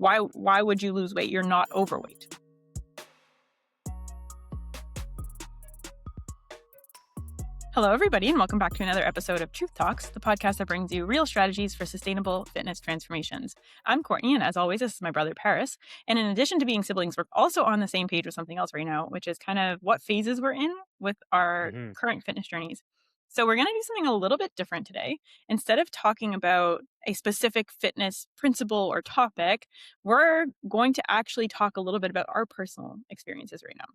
why would you lose weight? You're not overweight. Hello, everybody, and welcome back to another episode of Truth Talks, the podcast that brings you real strategies for sustainable fitness transformations. I'm Courtney, and as always, this is my brother, Parris. And in addition to being siblings, we're also on the same page with something else right now, which is kind of what phases we're in with our current fitness journeys. So we're going to do something a little bit different today. Instead of talking about a specific fitness principle or topic, we're going to actually talk a little bit about our personal experiences right now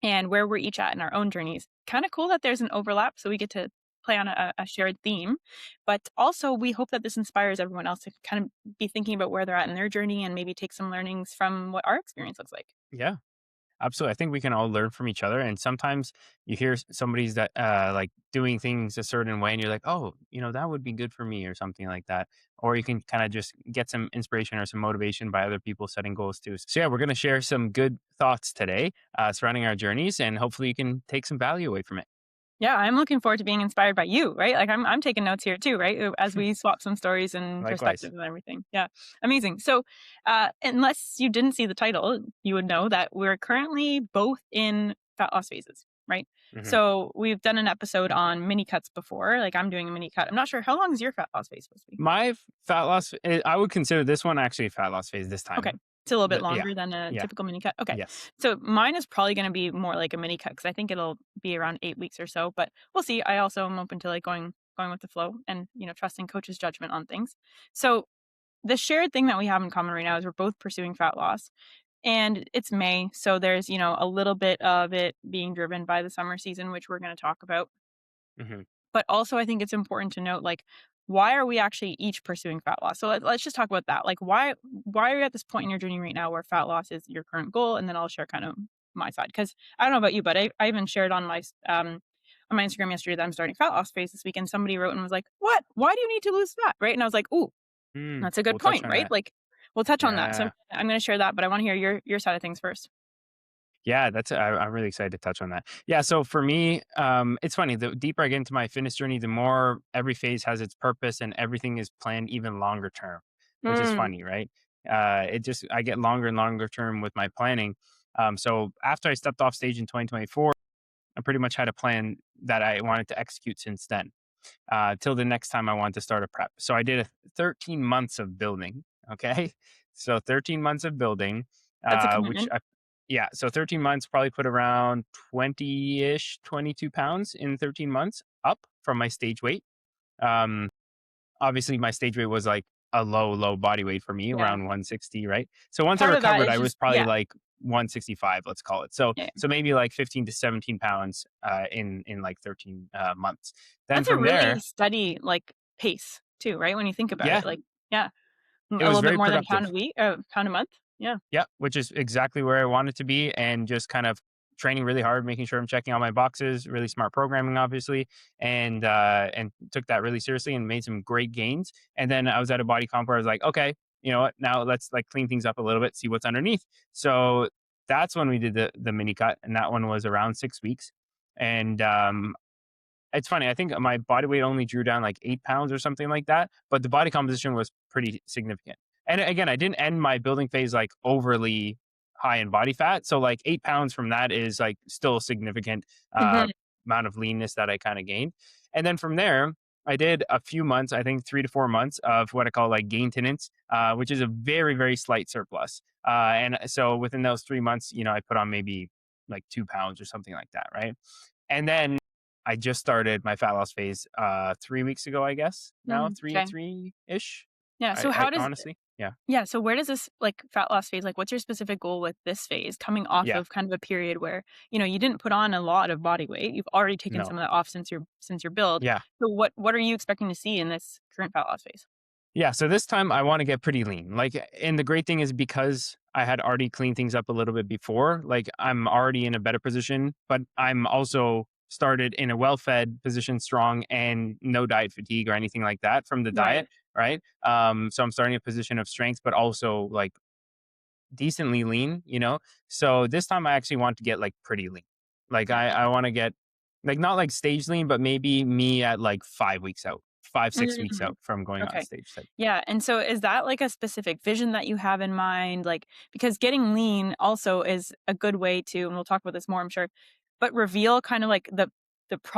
and where we're each at in our own journeys. Kind of cool that there's an overlap, so we get to play on a shared theme. But also, we hope that this inspires everyone else to kind of be thinking about where they're at in their journey and maybe take some learnings from what our experience looks like. Yeah, absolutely. I think we can all learn from each other. And sometimes you hear somebody's that like doing things a certain way, and you're like, oh, that would be good for me or something like that. Or you can kind of just get some inspiration or some motivation by other people setting goals too. So yeah, we're going to share some good thoughts today surrounding our journeys, and hopefully you can take some value away from it. Yeah, I'm looking forward to being inspired by you, right? Like I'm taking notes here too, right? As we swap some stories and Likewise. perspectives and everything. Yeah, amazing. So unless you didn't see the title, you would know that we're currently both in fat loss phases, right? So we've done an episode on mini cuts before. Like I'm doing a mini cut. I'm not sure, how long is your fat loss phase supposed to be? My fat loss, I would consider this one actually a fat loss phase this time. Okay. It's a little bit longer than a typical mini cut. Okay. Yes. So mine is probably going to be more like a mini cut because I think it'll be around 8 weeks or so, but we'll see. I also am open to like going with the flow and, trusting coach's judgment on things. So the shared thing that we have in common right now is we're both pursuing fat loss. And it's May, so there's, a little bit of it being driven by the summer season, which we're going to talk about. But also, I think it's important to note, like, why are we actually each pursuing fat loss? So let's just talk about that. Like, why are you at this point in your journey right now where fat loss is your current goal? And then I'll share kind of my side. Because I don't know about you, but I even shared on my Instagram yesterday that I'm starting fat loss phase this week. And somebody wrote and was like, what? Why do you need to lose fat? Right? And I was like, ooh, that's a good point, right? That. Like, we'll touch on that. So I'm going to share that, but I want to hear your side of things first. Yeah, I'm really excited to touch on that. Yeah, so for me, it's funny. The deeper I get into my fitness journey, the more every phase has its purpose and everything is planned even longer term, which is funny, right? I get longer and longer term with my planning. So after I stepped off stage in 2024, I pretty much had a plan that I wanted to execute since then, till the next time I wanted to start a prep. So I did 13 months of building. Okay, so 13 months of building, That's a commitment. So 13 months, probably put around 20-ish, 22 pounds in 13 months up from my stage weight. Obviously, my stage weight was like a low body weight for me, around 160, right? So once I recovered, I was probably like 165, let's call it. So maybe like 15 to 17 pounds in like 13 months. Then that's from a really there, steady like pace too, right? When you think about it, like, a was little very bit more productive. than pound a month. Yeah, which is exactly where I wanted to be, and just kind of training really hard, making sure I'm checking all my boxes, really smart programming, obviously, and took that really seriously and made some great gains. And then I was at a body comp where I was like, okay, you know what? Now let's like clean things up a little bit, see what's underneath. So that's when we did the mini cut, and that one was around 6 weeks. And it's funny. I think my body weight only drew down like 8 pounds or something like that, but the body composition was pretty significant. And again, I didn't end my building phase like overly high in body fat. So like 8 pounds from that is like still a significant amount of leanness that I kind of gained. And then from there, I did a few months, I think 3 to 4 months of what I call like gain tenants, which is a very, very slight surplus. And so within those 3 months, I put on maybe like 2 pounds or something like that. Right. And then I just started my fat loss phase 3 weeks ago, I guess. Now, three-ish. Yeah. So honestly, yeah. Yeah. So where does this like fat loss phase, like what's your specific goal with this phase coming off of kind of a period where, you didn't put on a lot of body weight. You've already taken some of that off since your build. Yeah. So what are you expecting to see in this current fat loss phase? Yeah. So this time I want to get pretty lean. Like, and the great thing is because I had already cleaned things up a little bit before, like I'm already in a better position, but I'm also started in a well-fed position, strong, and no diet fatigue or anything like that from the diet. Right. So I'm starting a position of strength, but also like decently lean, So this time I actually want to get like pretty lean. Like I want to get like, not like stage lean, but maybe me at like 5 weeks out. 5, 6 weeks Mhm. out from going on Okay. stage type. Yeah, and so is that, like, a specific vision that you have in mind? Like, because getting lean also is a good way to, and we'll talk about this more, I'm sure, but reveal kind of like the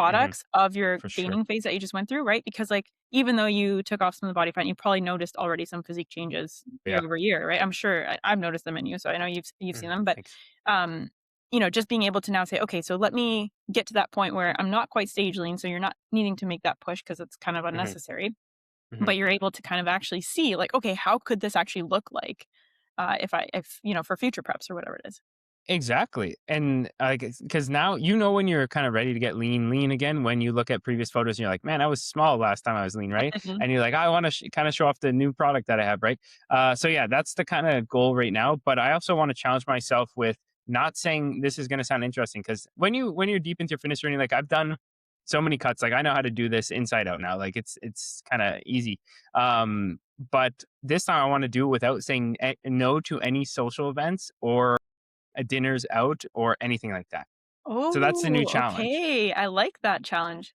Hmm. products of your For sure. gaining phase that you just went through, right? Because, like, even though you took off some of the body fat, you probably noticed already some physique changes year Yeah. over year, right? I'm sure I've noticed them in you, so I know you've seen Hmm. them, but, Thanks. um, just being able to now say, "Okay, so let me get to that point where I'm not quite stage lean," so you're not needing to make that push because it's kind of Hmm. unnecessary. Hmm. But you're able to kind of actually see like, okay, how could this actually look like, if for future preps or whatever it is. Exactly. And like, because now when you're kind of ready to get lean again, when you look at previous photos and you're like, man, I was small last time I was lean, right? Mhm. And you're like, I want to kind of show off the new product that I have, right? So yeah, that's the kind of goal right now. But I also want to challenge myself with not saying this is going to sound interesting, because when you're deep into your fitness journey, like I've done so many cuts, like I know how to do this inside out now. Like it's kind of easy. But this time I want to do it without saying no to any social events or dinners out or anything like that. So that's the new Oh, challenge. okay. I like that challenge.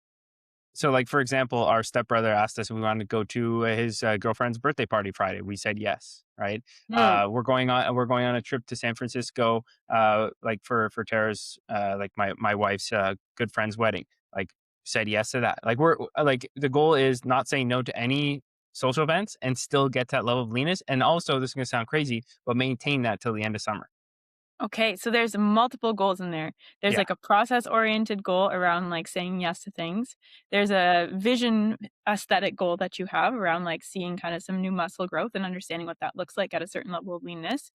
So, like for example, our stepbrother asked us if we wanted to go to his girlfriend's birthday party Friday. We said yes. Right. Mm, We're going on a trip to San Francisco. Like for Tara's like my wife's good friend's wedding. Like said yes to that. Like we're like the goal is not saying no to any social events and still get to that level of leanness. And also, this is gonna sound crazy, but maintain that till the end of summer. okay, so there's multiple goals in there. There's, Yeah. like, a process-oriented goal around, like, saying yes to things. There's a vision aesthetic goal that you have around, like, seeing kinda some new muscle growth and understanding what that looks like at a certain level of leanness.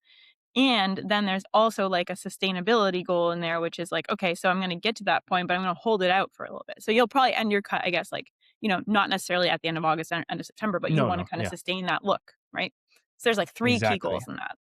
And then there's also like a sustainability goal in there, which is like, okay, so I'm going to get to that point, but I'm going to hold it out for a little bit. So you'll probably end your cut, I guess, like, not necessarily at the end of August and end of September, but you No. want to No. kind of Yeah. sustain that look, right? So there's like three key Exactly. goals in that.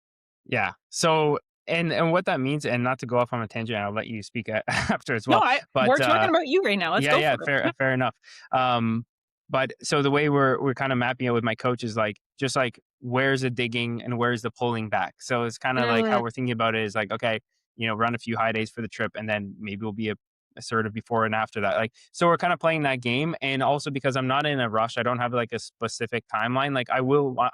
Yeah. So, and what that means, and not to go off on a tangent, I'll let you speak after as No, well. But we're talking about you right now. Let's yeah, go yeah, for fair, it. fair enough. Um, but so the way we're kind of mapping it with my coach is like just like where's the digging and where's the pulling back. So it's kind of like Mm, how we're thinking about it is like, okay, run a few high days for the trip, and then maybe we'll be assertive before and after that. Like, so we're kind of playing that game, and also because I'm not in a rush, I don't have like a specific timeline. Like, I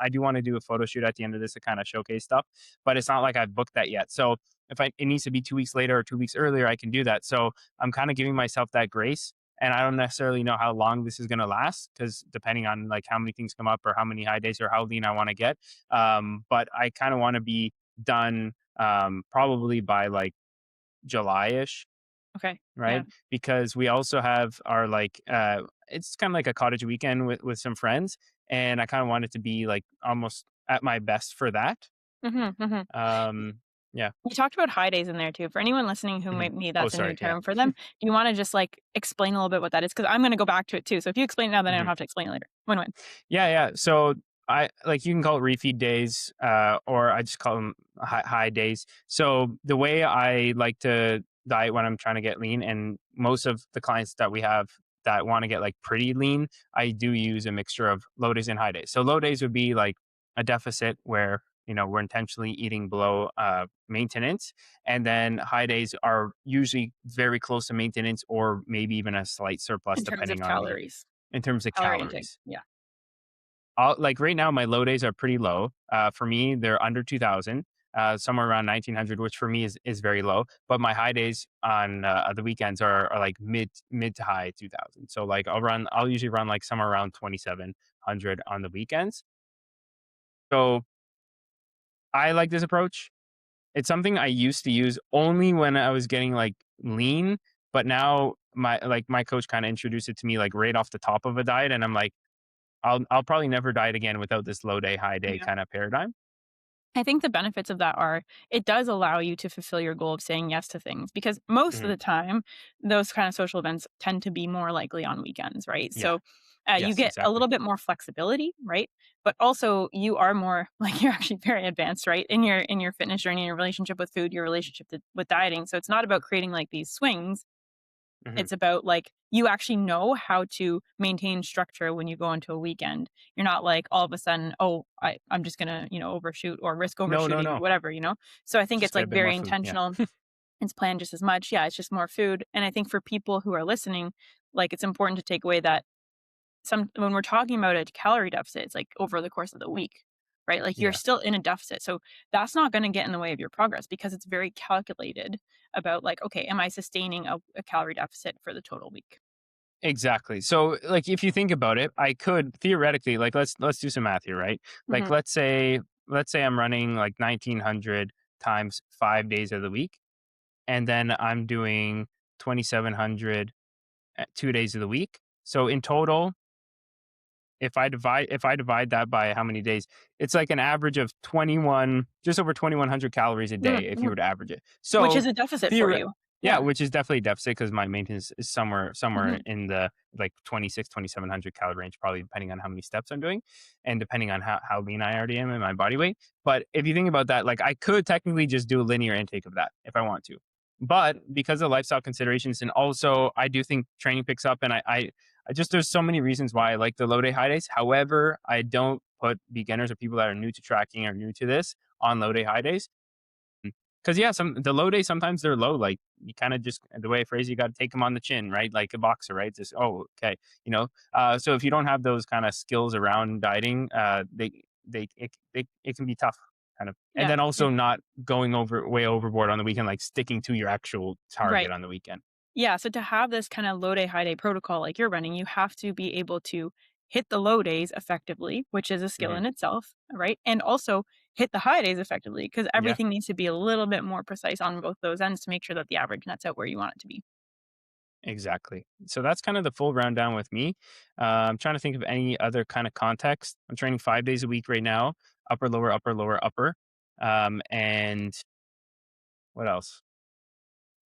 do want to do a photo shoot at the end of this to kind of showcase stuff, but it's not like I've booked that yet. So if it needs to be 2 weeks later or 2 weeks earlier, I can do that. So I'm kind of giving myself that grace, and I don't necessarily know how long this is going to last, because depending on like how many things come up or how many high days or how lean I want to get. But I kind of want to be done probably by like July-ish, okay. Yeah. right? Because we also have our like it's kind of like a cottage weekend with some friends, and I kind of want it to be like almost at my best for that. Hmm. Um, yeah. You talked about high days in there too. For anyone listening who Mhm. maybe Oh, that's a new sorry. Yeah. term for them, do you want to just like explain a little bit what that is? Because I'm going to go back to it too. So if you explain it now, then I don't Mhm. have to explain it later. Win win. Yeah, yeah. So I like you can call it refeed days, or I just call them high days. So the way I like to diet when I'm trying to get lean, and most of the clients that we have that want to get like pretty lean, I do use a mixture of low days and high days. So low days would be like a deficit where we're intentionally eating below maintenance, and then high days are usually very close to maintenance or maybe even a slight surplus In terms of depending on the calories, in terms of calorie intake. calories. Yeah. Like right now, my low days are pretty low. For me, they're under 2,000, somewhere around 1,900, which for me is very low. But my high days on the weekends are like mid to high 2,000. So like I'll usually run like somewhere around 2,700 on the weekends. So I like this approach. It's something I used to use only when I was getting like lean, but now my coach kind of introduced it to me like right off the top of a diet, and I'm like, I'll probably never diet again without this low day, high day Yeah. kind of paradigm. I think the benefits of that are it does allow you to fulfill your goal of saying yes to things because most of Mhm. the time, those kind of social events tend to be more likely on weekends, right? Yeah. So you Yes, get a exactly. little bit more flexibility, right? But also you are more like you're actually very advanced, right? In your fitness journey, your relationship with food, your relationship with dieting. So it's not about creating like these swings. Mhm. It's about, like, you actually know how to maintain structure when you go into a weekend. You're not like, all of a sudden, "Oh, I'm just gonna, overshoot or risk No, no, overshooting," or no. whatever, you know? So I think Just it's, get like, a bit more very food. Yeah. intentional. It's planned just as much. Yeah, it's just more food, and I think for people who are listening, like, it's important to take away that some when we're talking about a calorie deficit, it's like over the course of the week, right? Like you're Yeah. still in a deficit. So that's not going to get in the way of your progress because it's very calculated about like, okay, am I sustaining a calorie deficit for the total week? Exactly. So, like, if you think about it, I could theoretically, like, let's do some math here, right? Like, Hmm. let's say I'm running like 1900 times 5 days of the week, and then I'm doing 2700 at 2 days of the week. So in total, if I divide that by how many days, it's like an average of 21, just over 2100 calories a day if you Hmm. were to average it. Which is So a deficit for theoret you. yeah, Yeah. which is definitely a deficit because my maintenance is somewhere Hmm. in the like 2700 calorie range, probably depending on how many steps I'm doing and depending on how lean I already am in my body weight. But if you think about that, like I could technically just do a linear intake of that if I want to. But because of lifestyle considerations, and also I do think training picks up, and I just there's so many reasons why I like the low day high days. However, I don't put beginners or people that are new to tracking or new to this on low day high days. Because yeah, some the low days sometimes they're low. Like you kind of just the way I phrase you got to take them on the chin, right? Like a boxer, right? Just oh okay, you know. So if you don't have those kind of skills around dieting, it can be tough, kind of. And Yeah. then also not going over way overboard on the weekend, like sticking to your actual target Right. on the weekend. Yeah, so to have this kind of low day, high day protocol like you're running, you have to be able to hit the low days effectively, which is a skill Hmm. in itself, right? And also hit the high days effectively because Yeah. everything needs to be a little bit more precise on both those ends to make sure that the average nets out where you want it to be. Exactly. So that's kind of the full rundown with me. I'm trying to think of any other kind of context. I'm training 5 days a week right now, upper, lower, upper, lower, upper. And what else?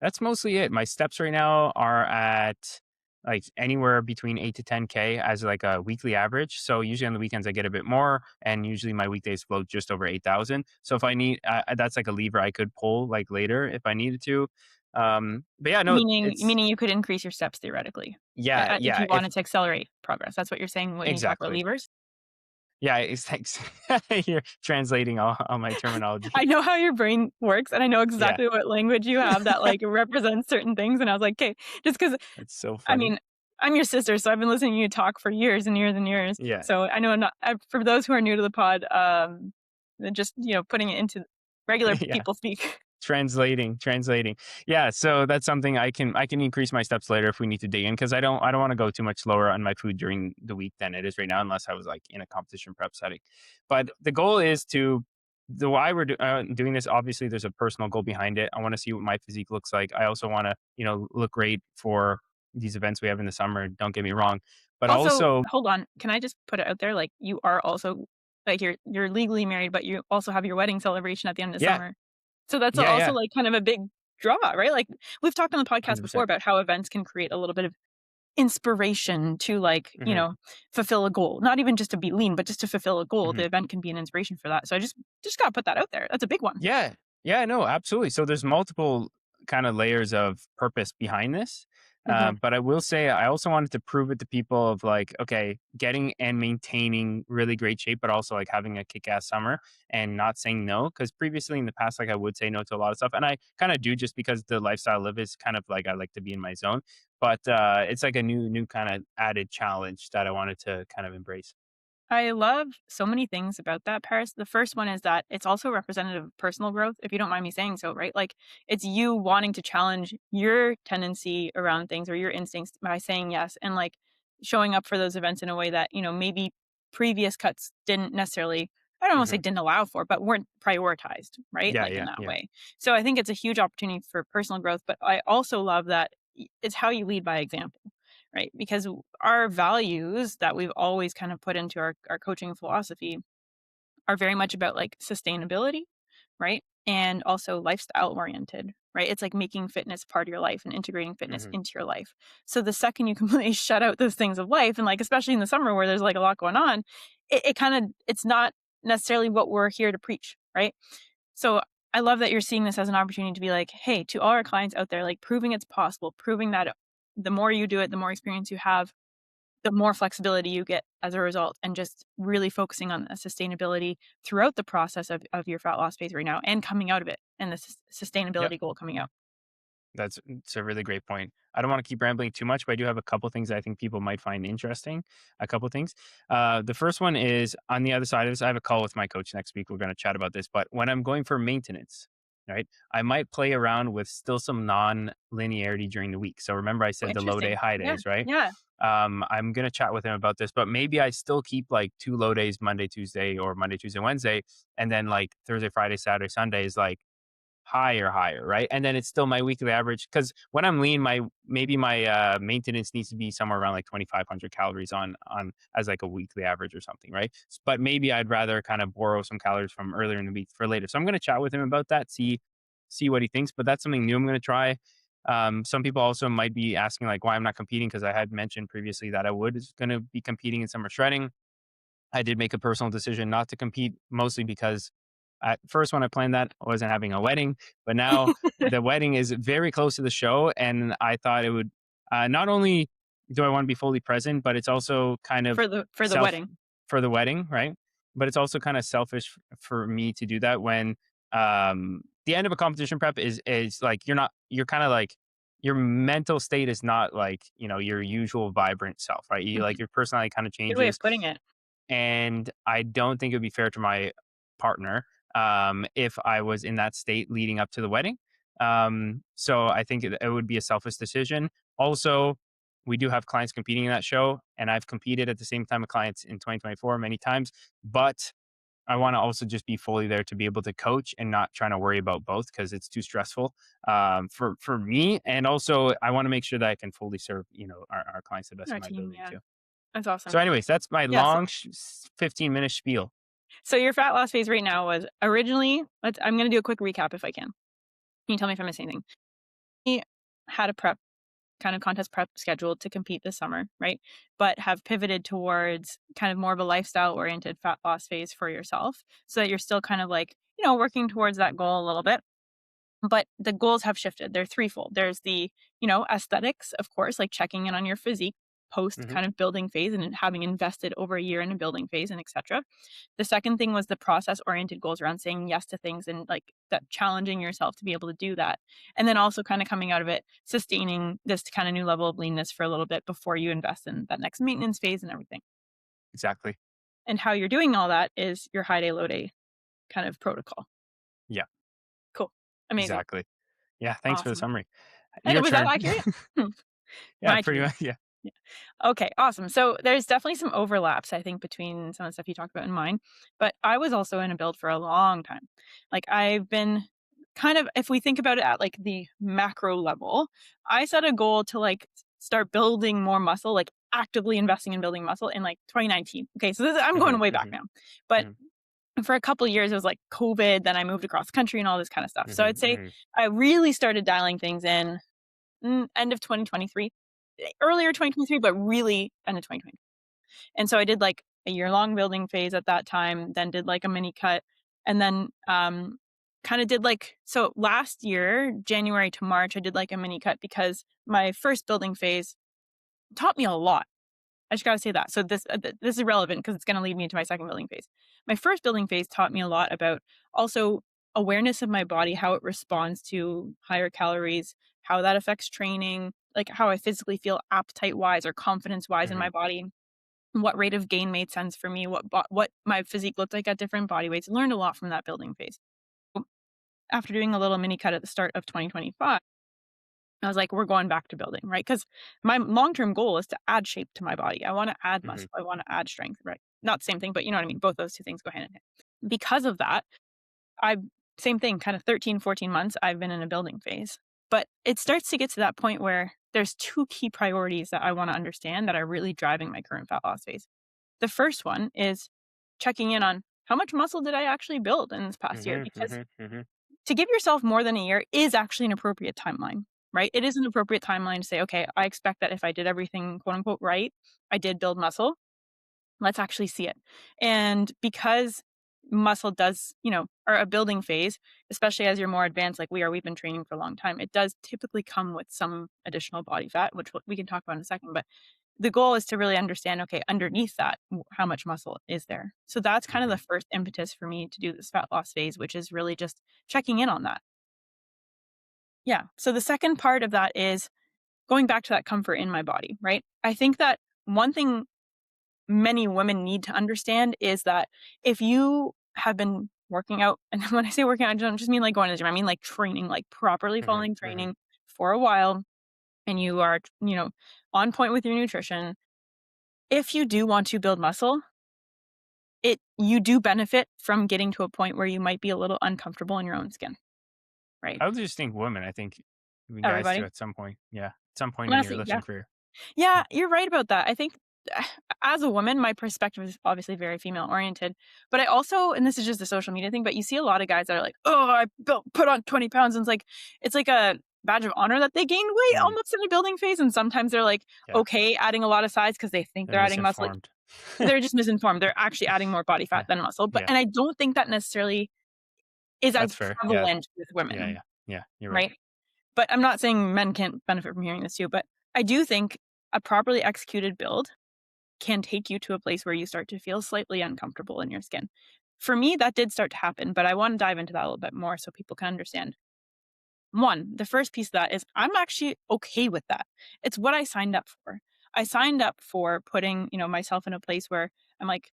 That's mostly it. My steps right now are at like anywhere between 8 to 10K as like a weekly average. So usually on the weekends I get a bit more, and usually my weekdays float just over 8,000. So if I need, that's like a lever I could pull like later if I needed to. But yeah, no, it's Meaning you could increase your steps theoretically yeah, if yeah. you If wanted to accelerate progress. That's what you're saying when you talk about exactly. levers. Yeah, it's thanks. You're translating all my terminology. I know how your brain works and I know Yeah, exactly what language you have that like represents certain things. And I was like, okay, just because it's so I funny. mean, I'm your sister, so I've been listening to you talk for years and years and years. Yeah, So I know not for those who are new to the pod, just putting it into regular yeah. people speak. Translating. Yeah, so that's something I can increase my steps later if we need to dig in because I don't want to go too much lower on my food during the week than it is right now unless I was like in a competition prep setting. But the goal is to the why we're doing this. Obviously, there's a personal goal behind it. I want to see what my physique looks like. I also want to look great for these events we have in the summer. Don't get me wrong, but Also, also hold on, can I just put it out there? Like you are also like you're legally married, but you also have your wedding celebration at the end of yeah, summer. So that's yeah, also yeah, like kind of a big draw, right? Like we've talked on the podcast before 100%. about how events can create a little bit of inspiration to like, Hmm. fulfill a goal. Not even just to be lean, but just to fulfill a goal. Hmm. The event can be an inspiration for that. So I just got to put that out there. That's a big one. Yeah. Yeah, no, absolutely. So there's multiple kind of layers of purpose behind this. Mhm. But I will say I also wanted to prove it to people of like, okay, getting and maintaining really great shape, but also like having a kick-ass summer and not saying no. Cause previously in the past, like I would say no to a lot of stuff. And I kind of do just because the lifestyle I live is kind of like I like to be in my zone. But it's like a new kind of added challenge that I wanted to kind of embrace. I love so many things about that, Paris. The first one is that it's also representative of personal growth, if you don't mind me saying so, right? Like it's you wanting to challenge your tendency around things or your instincts by saying yes and like showing up for those events in a way that, maybe previous cuts didn't necessarily, I don't want to say Hmm. didn't allow for, but weren't prioritized, right? Yeah, Like in yeah, that yeah. way. So I think it's a huge opportunity for personal growth, but I also love that it's how you lead by example, right? Because our values that we've always kind of put into our coaching philosophy are very much about like sustainability, right? And also lifestyle oriented, right? It's like making fitness part of your life and integrating fitness Hmm. into your life. So the second you completely shut out those things of life, and like especially in the summer where there's like a lot going on, it kind of it's not necessarily what we're here to preach, right? So I love that you're seeing this as an opportunity to be like, hey, to all our clients out there, like proving it's possible, proving that the more you do it, the more experience you have, the more flexibility you get as a result, and just really focusing on the sustainability throughout the process of your fat loss phase right now and coming out of it and the Yep. sustainability goal coming out. It's a really great point. I don't want to keep rambling too much, but I do have a couple things I think people might find interesting. A couple things. The first one is on the other side of this. I have a call with my coach next week. We're going to chat about this. But when I'm going for maintenance, right, I might play around with still some non-linearity during the week. So remember, I Oh, said the low day, interesting. high Yeah. days, right? Yeah. I'm gonna chat with him about this, but maybe I still keep like 2 low days, Monday, Tuesday, or Monday, Tuesday, Wednesday, and then like Thursday, Friday, Saturday, Sunday is like higher, right? And then it's still my weekly average because when I'm lean, my maintenance needs to be somewhere around like 2,500 calories on as like a weekly average or something, right? But maybe I'd rather kind of borrow some calories from earlier in the week for later. So I'm gonna chat with him about that, see what he thinks. But that's something new I'm gonna try. Some people also might be asking like why I'm not competing because I had mentioned previously that I was going to be competing in summer shredding. I did make a personal decision not to compete, mostly because at first when I planned that, I wasn't having a wedding, but now the wedding is very close to the show, and I thought it would not only do I want to be fully present, but it's also kind of For the self wedding. for the wedding, right? But it's also kind of selfish for me to do that when the end of a competition prep is like you're kind of like your mental state is not like your usual vibrant self, right? You like Mhm. your personality kind of Good way of changes, putting it. and I don't think it would be fair to my partner if I was in that state leading up to the wedding. So I think it would be a selfish decision. Also, we do have clients competing in that show, and I've competed at the same time with clients in 2024 many times. But I want to also just be fully there to be able to coach and not trying to worry about both because it's too stressful for me. And also, I want to make sure that I can fully serve our clients the best of Our my team, ability yeah. too. That's So, awesome. anyways, that's my Yeah, so long 15-minute spiel. so your fat loss phase right now was originally I'm gonna do a quick recap if I can. Can you tell me if I missed anything? We had a prep kind of contest prep scheduled to compete this summer, right? But have pivoted towards kind of more of a lifestyle oriented fat loss phase for yourself so that you're still kind of like, working towards that goal a little bit. But the goals have shifted. They're threefold. There's the, aesthetics, of course, like checking in on your physique post Hmm. kind of building phase and having invested over a year in a building phase and etc. The second thing was the process oriented goals around saying yes to things and like that challenging yourself to be able to do that. And then also kind of coming out of it, sustaining this kind of new level of leanness for a little bit before you invest in that next maintenance phase and everything. Exactly. And how you're doing all that is your high day, low day kind of protocol. Yeah, Cool. Amazing. exactly. Yeah, thanks for the Awesome. summary. And Your was that turn. accurate? Hmm. Yeah, My pretty turn. much. Yeah. Yeah. Okay, awesome. So there's definitely some overlaps, I think, between some of the stuff you talked about and mine. But I was also in a build for a long time. Like I've been kind of, if we think about it at like the macro level, I set a goal to like start building more muscle, like actively investing in building muscle in like 2019. Okay, so I'm Hmm. going way back Hmm. now. But Hmm. for a couple years, it was like COVID. Then I moved across the country and all this kind of stuff. So Hmm. I'd say Hmm. I really started dialing things in end of 2023, earlier 2023, but really end of 2020. And so I did like a year long building phase at that time, then did like a mini cut, and then kind of did like so last year, January to March, I did like a mini cut because my first building phase taught me a lot. I just got to say that. So this is relevant because it's going to lead me into my second building phase. My first building phase taught me a lot about also awareness of my body, how it responds to higher calories, how that affects training, like how I physically feel appetite wise or confidence wise in Hmm. my body, what rate of gain made sense for me, what my physique looked like at different body weights. Learned a lot from that building phase. After doing a little mini cut at the start of 2025, I was like, we're going back to building, right? Because my long term goal is to add shape to my body. I want to add Hmm. muscle. I want to add strength, right? Not the same thing, but you know what I mean? Both those two things go hand in hand. Because of that, I, same thing, kind of 13, 14 months, I've been in a building phase. But it starts to get to that point where there's two key priorities that I want to understand that are really driving my current fat loss phase. The first one is checking in on how much muscle did I actually build in this past year? Hmm. Because Hmm. Hmm. to give yourself more than a year is actually an appropriate timeline, right? It is an appropriate timeline to say, okay, I expect that if I did everything quote unquote right, I did build muscle. Let's actually see it. And because muscle does, or a building phase, especially as you're more advanced, like we are, we've been training for a long time, it does typically come with some additional body fat, which we can talk about in a second. But the goal is to really understand, okay, underneath that, how much muscle is there? So that's kind of Hmm. the first impetus for me to do this fat loss phase, which is really just checking in on that. Yeah. So the second part of that is going back to that comfort in my body, right? I think that one thing many women need to understand is that if you have been working out, and when I say working out, I don't just mean like going to the gym, I mean like training, like properly Hmm. following Hmm. training for a while, and you are, on point with your nutrition. If you do want to build muscle, you do benefit from getting to a point where you might be a little uncomfortable in your own skin, right? I would just think women. I think guys too Everybody. at some point. Yeah, at some point in your Honestly, yeah. lifting career. Yeah, Mm. you're right about that. I think as a woman, my perspective is obviously very female oriented, but I also, and this is just a social media thing, but you see a lot of guys that are like, "Oh, put on 20 pounds." And it's like a badge of honor that they gained weight Mm. almost in a building phase. And sometimes they're like, Yeah, okay, adding a lot of size because they think they're they're adding muscle. Like, misinformed. they're just misinformed. They're actually adding more body fat Yeah, than muscle. yeah, And I don't think that necessarily is as that's fair. Yeah, prevalent with yeah, women, yeah, yeah. You're right. right? But I'm not saying men can't benefit from hearing this too, but I do think a properly executed build can take you to a place where you start to feel slightly uncomfortable in your skin. For me, that did start to happen, but I want to dive into that a little bit more so people can understand. One, the first piece of that is I'm actually okay with that. It's what I signed up for. I signed up for putting, myself in a place where I'm like,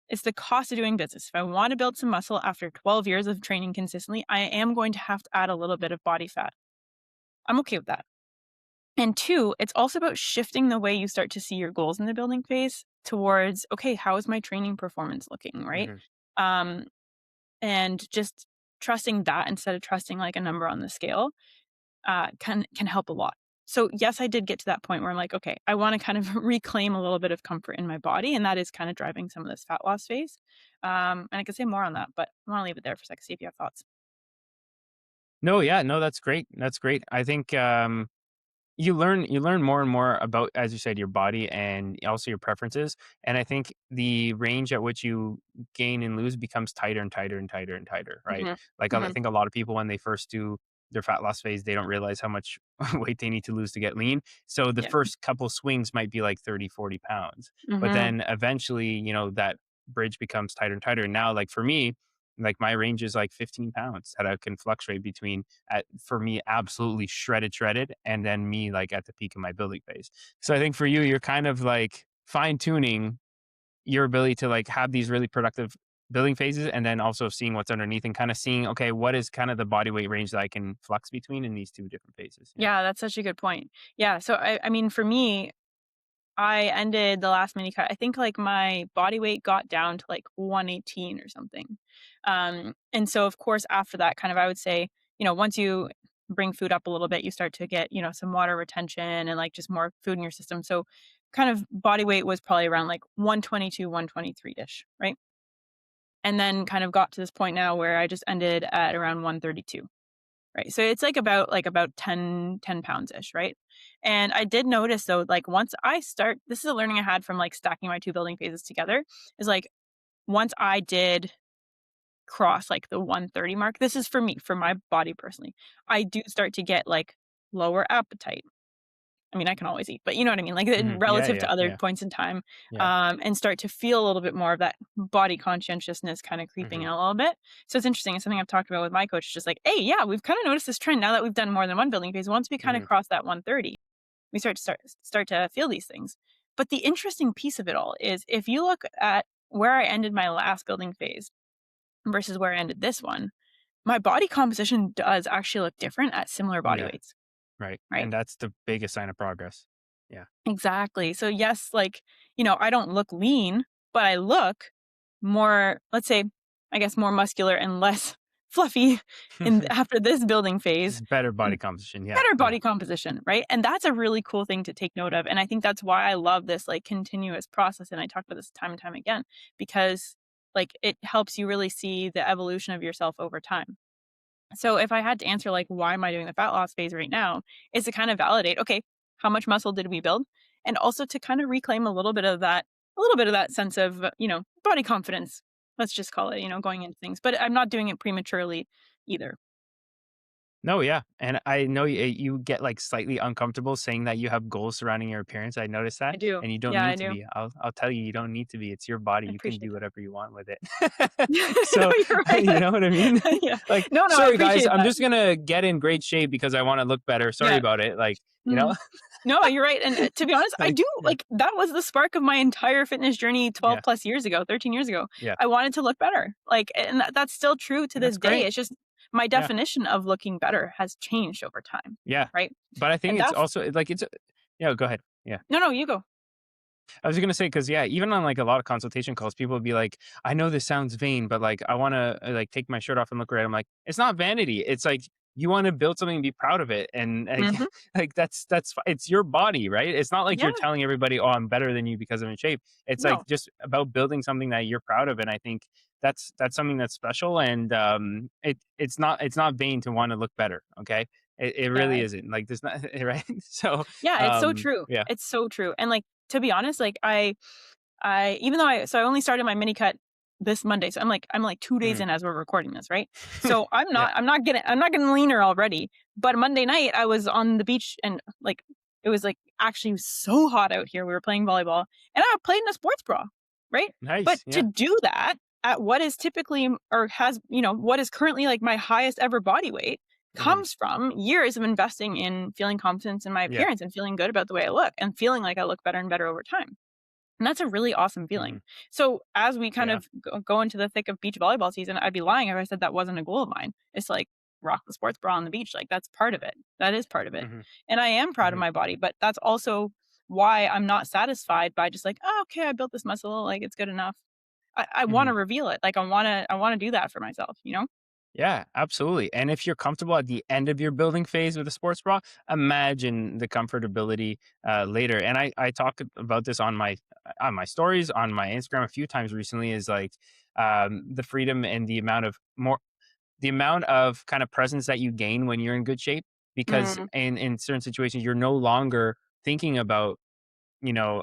it's the cost of doing business. If I want to build some muscle after 12 years of training consistently, I am going to have to add a little bit of body fat. I'm okay with that. And two, it's also about shifting the way you start to see your goals in the building phase towards, okay, how is my training performance looking, right? Hmm. Um, and just trusting that instead of trusting like a number on the scale can help a lot. So yes, I did get to that point where I'm like, okay, I want to kind of reclaim a little bit of comfort in my body, and that is kind of driving some of this fat loss phase. And I could say more on that, but I want to leave it there for a second. See if you have thoughts. No, yeah, no, that's great. That's great. I think you learn more and more about, as you said, your body and also your preferences. And I think the range at which you gain and lose becomes tighter and tighter and tighter and tighter, right? Hmm. Like I Hmm. think a lot of people when they first do their fat loss phase, they don't realize how much weight they need to lose to get lean. So the Yeah. first couple swings might be like 30, 40 pounds. But Hmm. then eventually, that bridge becomes tighter and tighter. And now, like for me, like my range is like 15 pounds that I can fluctuate between, for me, absolutely shredded, and then me like at the peak of my building phase. So I think for you, you're kind of like fine tuning your ability to like have these really productive building phases, and then also seeing what's underneath and kind of seeing, okay, what is kind of the body weight range that I can flux between in these two different phases. Yeah. Yeah, that's such a good point. Yeah. So I mean, for me, I ended the last mini cut. I think like my body weight got down to like 118 or something. And so of course after that kind of I would say, once you bring food up a little bit, you start to get, some water retention and like just more food in your system. So kind of body weight was probably around like 122, 123-ish, right? And then kind of got to this point now where I just ended at around 132. Right. So it's like about 10 pounds ish. Right. And I did notice though, like once I start, this is a learning I had from like stacking my two building phases together is like once I did cross like the 130 mark, this is for me, for my body personally, I do start to get like lower appetite. I mean, I can always eat, but you know what I mean? Like Yeah. relative Yeah. to other Yeah. points in time, Yeah. and start to feel a little bit more of that body conscientiousness kind of creeping Hmm. in a little bit. So it's interesting. It's something I've talked about with my coach. Just like, hey, yeah, we've kind of noticed this trend now that we've done more than one building phase. Once we kind of Hmm. cross that 130, we start to feel these things. But the interesting piece of it all is if you look at where I ended my last building phase versus where I ended this one, my body composition does actually look different at similar body Yeah. weights, Right. right? And that's the biggest sign of progress. Yeah. Exactly. So yes, like, I don't look lean, but I look more, let's say, I guess more muscular and less fluffy in after this building phase. Better body And composition. Yeah. better Yeah. body composition, right? And that's a really cool thing to take note of. And I think that's why I love this like continuous process. And I talk about this time and time again because like it helps you really see the evolution of yourself over time. So if I had to answer like why am I doing the fat loss phase right now, is to kind of validate, okay, how much muscle did we build? And also to kind of reclaim a little bit of that sense of, body confidence. Let's just call it, going into things. But I'm not doing it prematurely either. No, yeah, and I know you get, like, slightly uncomfortable saying that you have goals surrounding your appearance. I noticed I that, do. and you don't Yeah, I need to do. be. I'll tell you, you don't need to be. It's your body. I You can appreciate do that. whatever you want with it. No, So, you're right. you know what I mean? Yeah. Like, No, I "Sorry, guys, appreciate I'm that. just gonna get in great shape because I wanna look better. Sorry Yeah. about it." Like, you know? Mhm. No, you're right, and, to be honest, I Like, do yeah, like, that was the spark of my entire fitness journey 12 yeah, plus years ago, 13 years ago. yeah. I wanted to look better, like, and that's still true to this That's day. great. It's just my Yeah, definition of looking better has changed over time, yeah. right? But I think And it's that's also like it's. Yeah, go ahead. Yeah. No, no, you go. I was gonna say because yeah, even on like a lot of consultation calls, people would be like, "I know this sounds vain, but like I want to like take my shirt off and look around." I'm like, "It's not vanity. It's like you want to build something and be proud of it, and like, Mhm. like it's your body, right? It's not like Yeah, you're telling everybody, "Oh, I'm better than you because I'm in shape." It's like no. just about building something that you're proud of, and I think that's something that's special, and it's not vain to want to look better. Okay, it Yeah, really isn't. Like there's not right. So yeah, it's so true. yeah. It's so true, and, like, to be honest, like, I even though I only started my mini cut this Monday, so I'm like 2 days Mhm. in as we're recording this, right? So I'm Yeah. not I'm not getting I'm not getting leaner already, but Monday night I was on the beach and, like, it was, like, actually so hot out here, we were playing volleyball, and I played in a sports bra, right? But Nice. to Yeah. do that at what is typically or has, what is currently, like, my highest ever body weight Mhm. comes from years of investing in feeling confidence in my Yeah. appearance and feeling good about the way I look and feeling like I look better and better over time. And that's a really awesome feeling. Mhm. So as we kind Yeah. of go into the thick of beach volleyball season, I'd be lying if I said that wasn't a goal of mine. It's like rock the sports bra on the beach. Like that's part of it. That is part of it. Mhm. And I am proud of Mhm. my body, but that's also why I'm not satisfied by just like, oh, okay, I built this muscle, like it's good enough. I want Mhm. to reveal it. Like I wanna do that for myself. Yeah, absolutely. And if you're comfortable at the end of your building phase with a sports bra, imagine the comfortability later. And I talk about this on my stories on my Instagram a few times recently. Is like the freedom and the amount of kind of presence that you gain when you're in good shape. Because Mm, in certain situations, you're no longer thinking about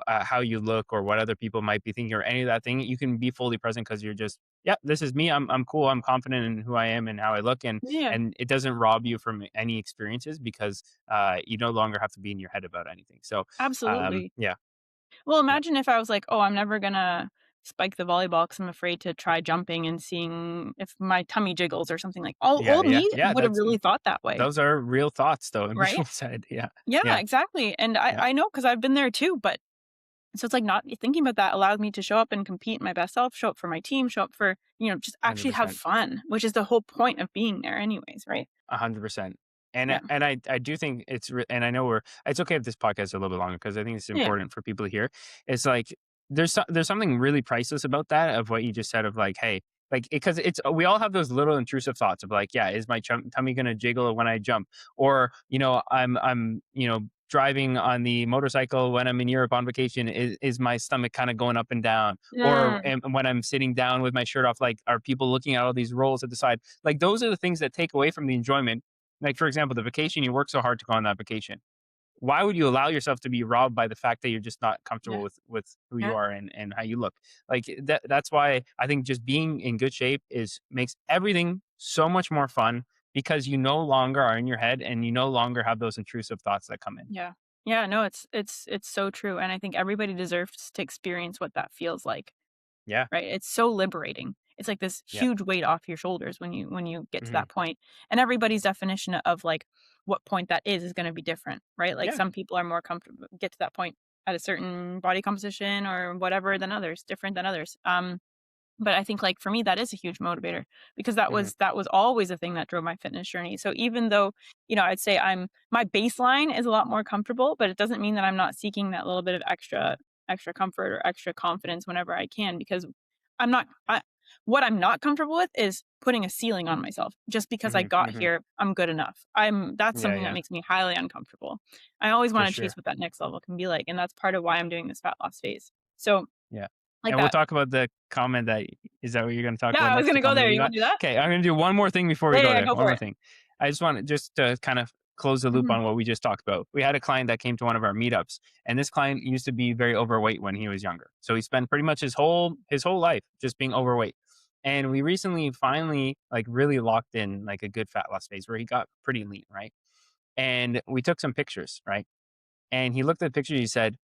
how you look or what other people might be thinking or any of that thing. You can be fully present because you're just, yeah, this is me. I'm cool. I'm confident in who I am and how I look, and yeah, it doesn't rob you from any experiences because you no longer have to be in your head about anything. So, absolutely. yeah, Well, yeah, imagine if I was like, "Oh, I'm never gonna spike the volleyball because 'cause I'm afraid to try jumping and seeing if my tummy jiggles or something," like, all yeah, old yeah, me yeah. would have really thought that way, Those are real thoughts though, and right? people said, yeah, Yeah, yeah, exactly, and I yeah, I know because 'cause I've been there too, but so it's like not thinking about that allowed me to show up and compete my best self, show up for my team, show up for, just hundred actually have percent. fun, which is the whole point of being there anyways, right? 100%. And Yeah. I do think and I know it's okay if this podcast is a little bit longer because I think it's Yeah. important for people to hear. It's like there's something really priceless about that of what you just said of like, hey, like because it's we all have those little intrusive thoughts of like, yeah, is my tummy gonna jiggle when I jump, or I'm driving on the motorcycle when I'm in Europe on vacation, is my stomach kind of going up and down, or Mm, when I'm sitting down with my shirt off, like are people looking at all these rolls at the side? Like those are the things that take away from the enjoyment. Like for example, the vacation you work so hard to go on that vacation. Why would you allow yourself to be robbed by the fact that you're just not comfortable yeah, with who you yeah, are and how you look? Like that's why I think just being in good shape is makes everything so much more fun because you no longer are in your head and you no longer have those intrusive thoughts that come in. yeah. Yeah, no, it's so true, and I think everybody deserves to experience what that feels like. Yeah. Right? It's so liberating. It's like this Yeah. huge weight off your shoulders when you get to Hmm. that point. And everybody's definition of like what point that is gonna be different, right? Like Yeah. some people are more comfortable get to that point at a certain body composition or whatever than others, different than others. But I think, like, for me, that is a huge motivator because that Hmm. was that was always a thing that drove my fitness journey. So even though, I'd say my baseline is a lot more comfortable, but it doesn't mean that I'm not seeking that little bit of extra comfort or extra confidence whenever I can because I'm not I what I'm not comfortable with is putting a ceiling on myself. Just because I Hmm. got Hmm. here, I'm good enough. That's Yeah. something that Yeah. makes me highly uncomfortable. I always For wanna chase sure. what that next level can be like, and that's part of why I'm doing this fat loss phase. So, Yeah. like And we'll that talk about the comment that is that what you're going to talk Yeah, about I was next? The gonna go comment there. that you You got? wanna do that? Okay, I'm going to do one more thing before we Yeah, go yeah, there. go One for more it. thing. I just want just to kind of close the loop Mhm. on what we just talked about. We had a client that came to one of our meetups, and this client used to be very overweight when he was younger. So he spent pretty much his whole life just being overweight. And we recently finally like really locked in like a good fat loss phase where he got pretty lean, right? And we took some pictures, right? And he looked at the pictures, he said,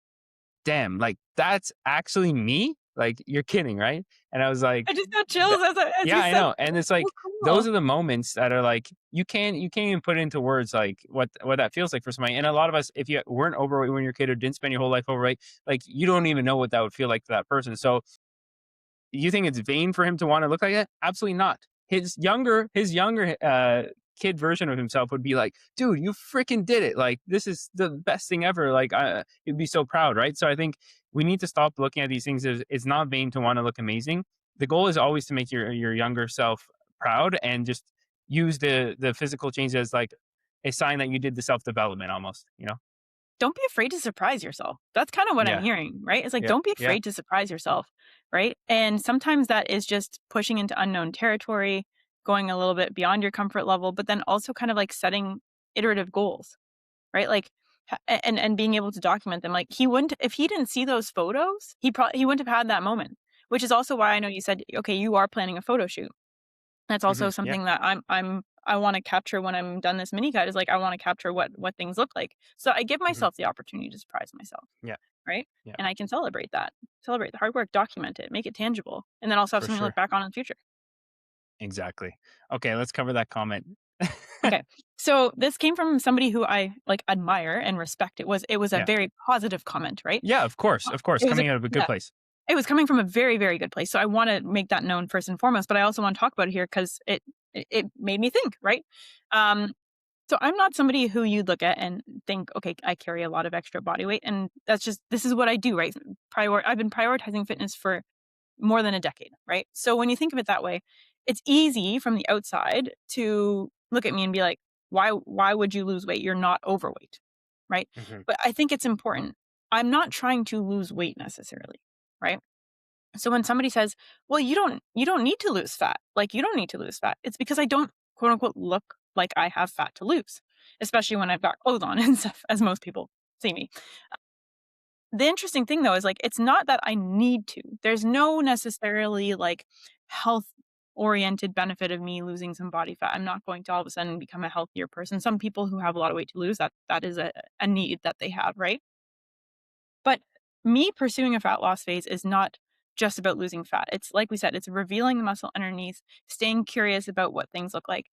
"Damn, like that's actually me." Like, you're kidding, right? And I was like, I just got "Th- chills as yeah, you I said know." that. And it's That's like, so those cool. are the moments that are like, you can't even put into words like what that feels like for somebody. And a lot of us, if you weren't overweight when you're a kid or didn't spend your whole life overweight, like, you don't even know what that would feel like to that person. So you think it's vain for him to want to look like that? Absolutely not. His younger kid version of himself would be like, "Dude, you freaking did it! Like, this is the best thing ever!" Like, he'd be so proud, right? So I think we need to stop looking at these things as it's not vain to want to look amazing. The goal is always to make your younger self proud, and just use the physical change as like a sign that you did the self development, almost. You know? Don't be afraid to surprise yourself. That's kind of what I'm Yeah, hearing, right? It's like, yeah, don't be yeah. afraid to surprise yourself, right? And sometimes that is just pushing into unknown territory, going a little bit beyond your comfort level, but then also kind of like setting iterative goals, right? Like, and being able to document them. Like, he wouldn't, if he didn't see those photos, he wouldn't have had that moment. Which is also why I know you said, okay, you are planning a photo shoot. That's also Yeah, something that I want to capture when I'm done this mini cut, is like I want to capture what things look like. So I give hmm myself the opportunity to surprise myself, yeah, right? yeah, And I can celebrate that. Celebrate the hard work, document it, make it tangible, and then also have for something to look sure. back on in the future. Exactly. Okay, let's cover that comment. Okay. So this came from somebody who I like admire and respect. It was a Yeah. very positive comment, right? Yeah, of course, It was a coming out of a good yeah, place. it was coming from a very, very good place. So I want to make that known first and foremost, but I also want to talk about it here because it made me think, right? Um, So I'm not somebody who you'd look at and think, okay, I carry a lot of extra body weight. And this is what I do, right? I've been prioritizing fitness for more than a decade, right? So when you think of it that way, it's easy from the outside to look at me and be like, why would you lose weight? You're not overweight, right? Mhm, But I think it's important. I'm not trying to lose weight necessarily, right? So when somebody says, "Well, you don't need to lose fat." Like, you don't need to lose fat. It's because I don't quote unquote look like I have fat to lose, especially when I've got clothes on and stuff, as most people see me. The interesting thing though is like it's not that I need to. There's no necessarily like health oriented benefit of me losing some body fat. I'm not going to all of a sudden become a healthier person. Some people who have a lot of weight to lose, that is a need that they have, right? But me pursuing a fat loss phase is not just about losing fat. It's like we said, it's revealing the muscle underneath, staying curious about what things look like,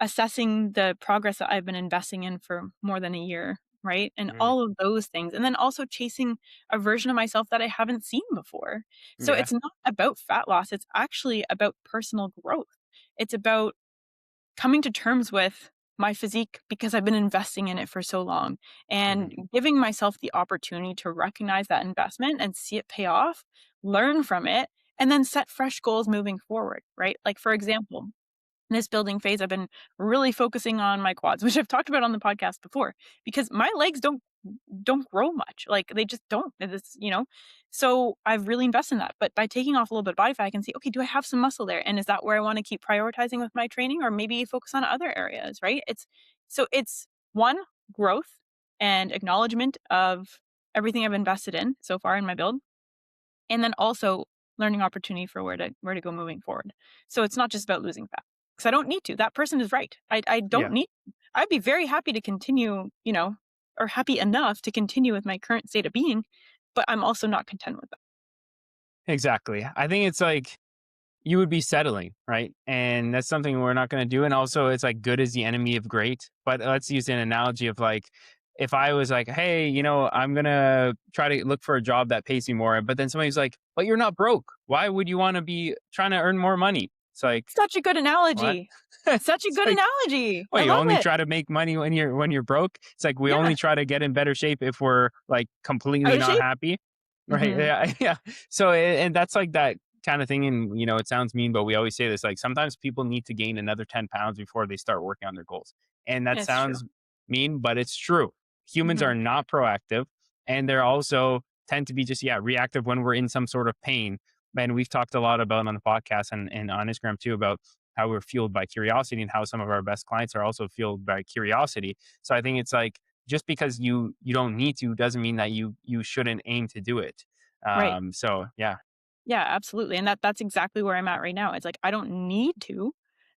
assessing the progress that I've been investing in for more than a year, right? And mhm. all of those things. And then also chasing a version of myself that I haven't seen before. So Yeah, it's not about fat loss, it's actually about personal growth. It's about coming to terms with my physique because I've been investing in it for so long, and mhm, giving myself the opportunity to recognize that investment and see it pay off, learn from it, and then set fresh goals moving forward, right? Like, for example, this building phase, I've been really focusing on my quads, which I've talked about on the podcast before, because my legs don't grow much. Like, they just don't. It's. So I've really invested in that. But by taking off a little bit of body fat, I can see, okay, do I have some muscle there? And is that where I want to keep prioritizing with my training, or maybe focus on other areas, right? It's one, growth and acknowledgement of everything I've invested in so far in my build, and then also learning opportunity for where to go moving forward. So it's not just about losing fat, because I don't need to. That person is right. I don't yeah, need. I'd be very happy to continue, or happy enough to continue with my current state of being, but I'm also not content with that. exactly. I think it's like you would be settling, right? And that's something we're not going to do. And also, it's like good is the enemy of great. But let's use an analogy of like, if I was like, hey, I'm going to try to look for a job that pays me more. But then somebody's like, but you're not broke. Why would you want to be trying to earn more money? It's like, Such a good what? analogy. Such a It's good like, analogy. well, I you love only it. try to make money when you're broke. It's like we Yeah. only try to get in better shape if we're like Out completely of not shape. happy, right? Hmm. Yeah, yeah. So and that's like that kind of thing. And it sounds mean, but we always say this. Like sometimes people need to gain another 10 pounds before they start working on their goals. And that It's true. sounds mean, but it's true. Humans Hmm. are not proactive, and they're also tend to be just reactive when we're in some sort of pain. And we've talked a lot about on the podcast and on Instagram too about how we're fueled by curiosity and how some of our best clients are also fueled by curiosity. So I think it's like just because you don't need to doesn't mean that you shouldn't aim to do it. Right. So yeah, Yeah, absolutely. And that's exactly where I'm at right now. It's like I don't need to.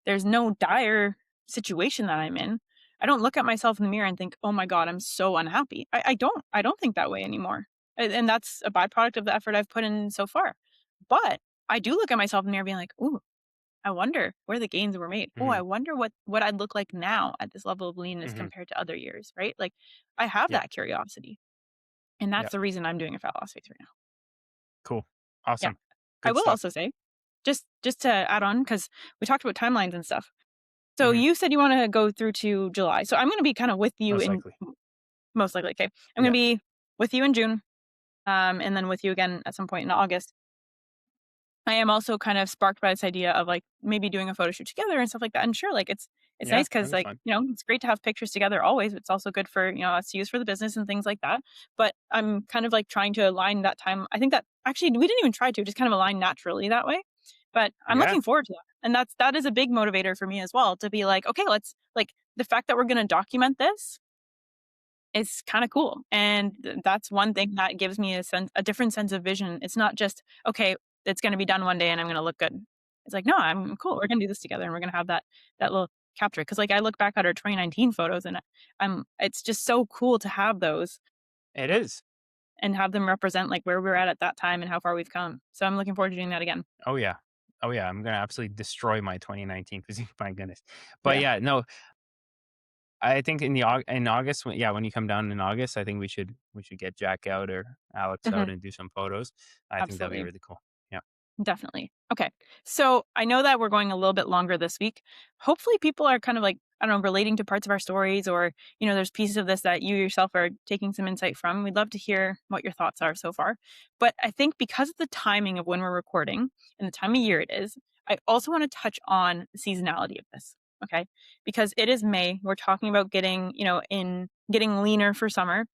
There's no dire situation that I'm in. I don't look at myself in the mirror and think, "Oh my god, I'm so unhappy." I don't think that way anymore. And that's a byproduct of the effort I've put in so far. But I do look at myself in the mirror being like, "Ooh, I wonder where the gains were made. Oh, Hmm. I wonder what I'd look like now at this level of leanness Hmm. compared to other years," right? Like, I have Yeah. that curiosity, and Yeah. that's the reason I'm doing a fat loss phase right now. Cool. Yeah. Awesome. I Good will stuff. also say, just to add on, because we talked about timelines and stuff. So Hmm. you said you wanna go through to July. So I'm gonna be kinda with you Most in likely. most likely, okay. I'm gonna Yeah. be with you in June, and then with you again at some point in August. I am also kind of sparked by this idea of, like, maybe doing a photo shoot together and stuff like that, and sure, like, it's Yeah. nice because, That'd be like, fun. it's great to have pictures together always. It's also good for, us to use for the business and things like that, but I'm kind of, like, trying to align that time. I think that actually, we didn't even try to, just kind of align naturally that way, but I'm Yeah. looking forward to that, and that is a big motivator for me as well to be like, "Okay, let's" like, the fact that we're gonna document this is kinda cool, and that's one thing that gives me a different sense of vision. It's not just, "Okay, it's gonna be done one day and I'm gonna look good." It's like, "No, I'm cool. We're gonna do this together and we're gonna have that little capture." Because like, I look back at our 2019 photos and it's just so cool to have those It is. and have them represent, like, where we're at that time and how far we've come. So I'm looking forward to doing that again. Oh yeah. Oh yeah. I'm gonna absolutely destroy my 2019 physique. My goodness. But Yeah. yeah, no, I think in August, when you come down in August, I think we should get Jack out or Alex out Mhm. and do some photos. I think that'd be Absolutely. really cool. Yeah. Definitely. Okay. So I know that we're going a little bit longer this week. Hopefully, people are kind of like, I don't know, relating to parts of our stories, or, there's pieces of this that you yourself are taking some insight from. We'd love to hear what your thoughts are so far. But I think because of the timing of when we're recording and the time of year it is, I also want to touch on the seasonality of this. Okay. Because it is May. We're talking about getting, getting leaner for summer,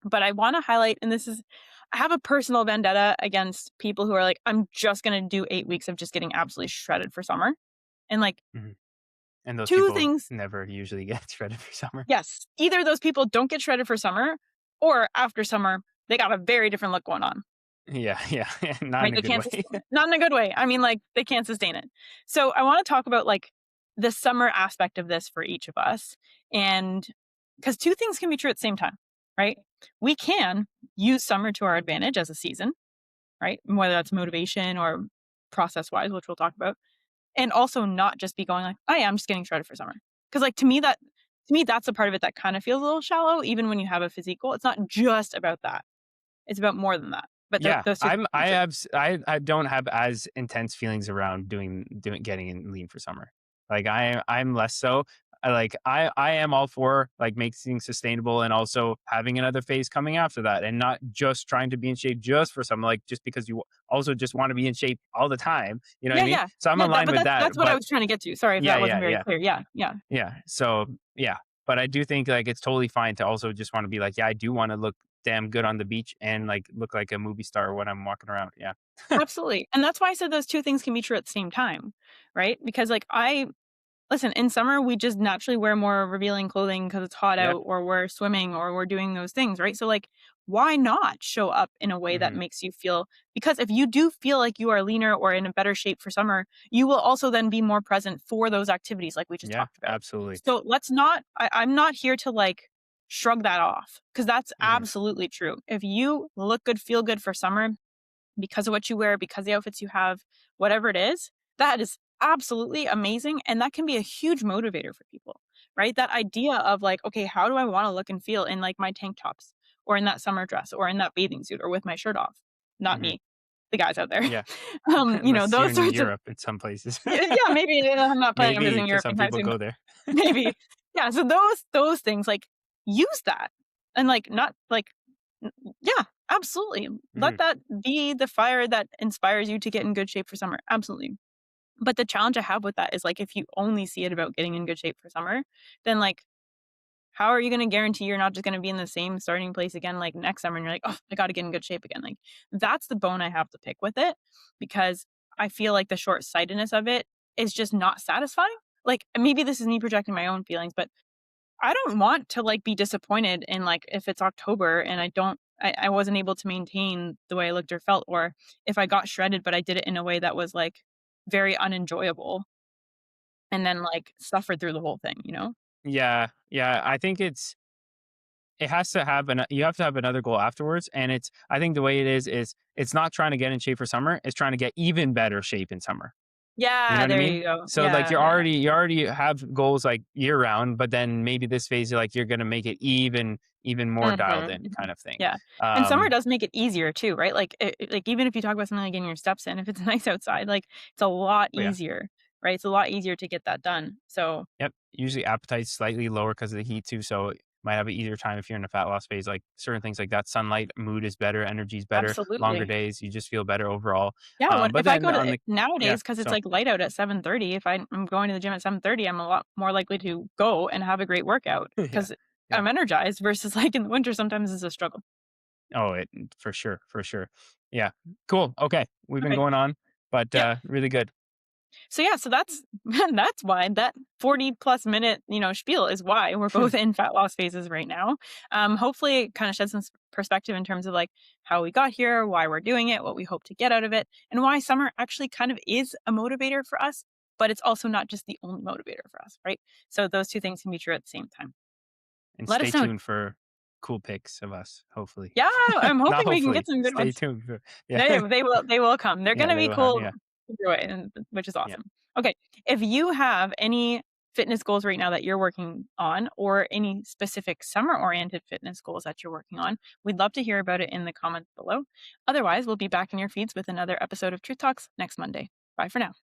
but I wanna highlight, and this is, I have a personal vendetta against people who are like, "I'm just gonna do 8 weeks of just getting absolutely shredded for summer." And, like, Mhm. And those 2 people things. never usually get shredded for summer. Yes, either those people don't get shredded for summer, or after summer, they got a very different look going on. Yeah. Yeah. Not Right, in a they good can't way. sustain it. Not in a good way. I mean, like, they can't sustain it. So, I wanna talk about, like, the summer aspect of this for each of us, and because 2 things can be true at the same time, right? We can use summer to our advantage as a season, right? Whether that's motivation or process-wise, which we'll talk about, and also not just be going like, "Oh, yeah, I'm just getting shredded for summer." Because like, to me, that's a part of it that kinda feels a little shallow even when you have a physique goal. It's not just about that. It's about more than that. But Yeah, those 2 things I'm can be I true. have s I don't have as intense feelings around doing getting in lean for summer. Like, I'm less so. I am all for, like, making sustainable and also having another phase coming after that, and not just trying to be in shape just for summer, like, just because you also just wanna be in shape all the time, you know what I Yeah, mean? yeah. So I'm Yeah, aligned with that, that's what I but was trying to get to. Sorry if yeah, that wasn't yeah, very yeah. clear. Yeah, yeah. Yeah. So, yeah. But I do think, like, it's totally fine to also just wanna be like, "Yeah, I do wanna look damn good on the beach and, like, look like a movie star when I'm walking around." Yeah. Absolutely. And that's why I said those 2 things can be true at the same time, right? Because, like, listen, in summer, we just naturally wear more revealing clothing because it's hot Yeah. out, or we're swimming, or we're doing those things, right? So, like, why not show up in a way that Mhm. makes you feel, because if you do feel like you are leaner or in a better shape for summer, you will also then be more present for those activities like we just Yeah, talked about. absolutely. So let's not, I'm not here to like shrug that off because that's Mhm. absolutely true. If you look good, feel good for summer, because of what you wear, because the outfits you have, whatever it is, that is absolutely amazing. And that can be a huge motivator for people, right? That idea of like, okay, how do I want to look and feel in like my tank tops, or in that summer dress, or in that bathing suit, or with my shirt off? Not Mhm. me, the guys out there. Yeah. Unless you're Those in sorts of, Europe in some places. yeah, maybe I'm not planning on Maybe, visiting because Europe some anytime people soon, go but there. maybe. Yeah. So those things, like, use that, and like, not like, yeah, absolutely. Let Mhm. that be the fire that inspires you to get in good shape for summer. Absolutely. But the challenge I have with that is like, if you only see it about getting in good shape for summer, then like, how are you going to guarantee you're not just going to be in the same starting place again like next summer and you're like, oh, I got to get in good shape again? Like, that's the bone I have to pick with it, because I feel like the short sightedness of it is just not satisfying. Like, maybe this is me projecting my own feelings, but I don't want to like be disappointed in like, if it's October and I wasn't able to maintain the way I looked or felt, or if I got shredded, but I did it in a way that was like very unenjoyable, and then like suffered through the whole thing, you know? Yeah, yeah, I think it's it has to have you have to have another goal afterwards. And I think the way it is it's not trying to get in shape for summer. It's trying to get even better shape in summer. You know Yeah, what I there mean? you go. So like Yeah, yeah. you already have goals like year round, but then maybe this phase like you're gonna make it even more Mhm, dialed in mhm. kind of thing. Yeah, and summer does make it easier too, right? Like, like, even if you talk about something like getting your steps in, if it's nice outside, like, it's a lot But yeah. easier, right? It's a lot easier to get that done. So, Yep. Usually appetite's slightly lower because of the heat too. So it might have an easier time if you're in a fat loss phase. Like certain things like that, sunlight, mood is better, energy's better, longer absolutely. days, you just feel better overall. Yeah, when But if I then go on to the yeah, nowadays, because it's, so like, light out at 7:30, if I'm going to the gym at 7:30, I'm a lot more likely to go and have a great workout yeah. because Yeah. I'm energized versus, like, in the winter, sometimes it's a struggle. Oh, for sure, for sure. Yeah. Cool. Okay. We've been Okay. going on, but Yep. really good. So yeah, so that's that's why that 40 plus minute, spiel is why we're both in fat loss phases right now. Hopefully it kind of sheds some perspective in terms of like how we got here, why we're doing it, what we hope to get out of it, and why summer actually kind of is a motivator for us, but it's also not just the only motivator for us, right? So those two things can be true at the same time. And Let stay us know. tuned for cool pics of us, hopefully. Yeah, I'm Not hoping we can get hopefully. some good Stay ones. tuned for yeah. They will come. They're Yeah, gonna they be will have, cool yeah. either way, and which is Yeah. awesome. Okay, if you have any fitness goals right now that you're working on, or any specific summer-oriented fitness goals that you're working on, we'd love to hear about it in the comments below. Otherwise, we'll be back in your feeds with another episode of Truth Talks next Monday. Bye for now.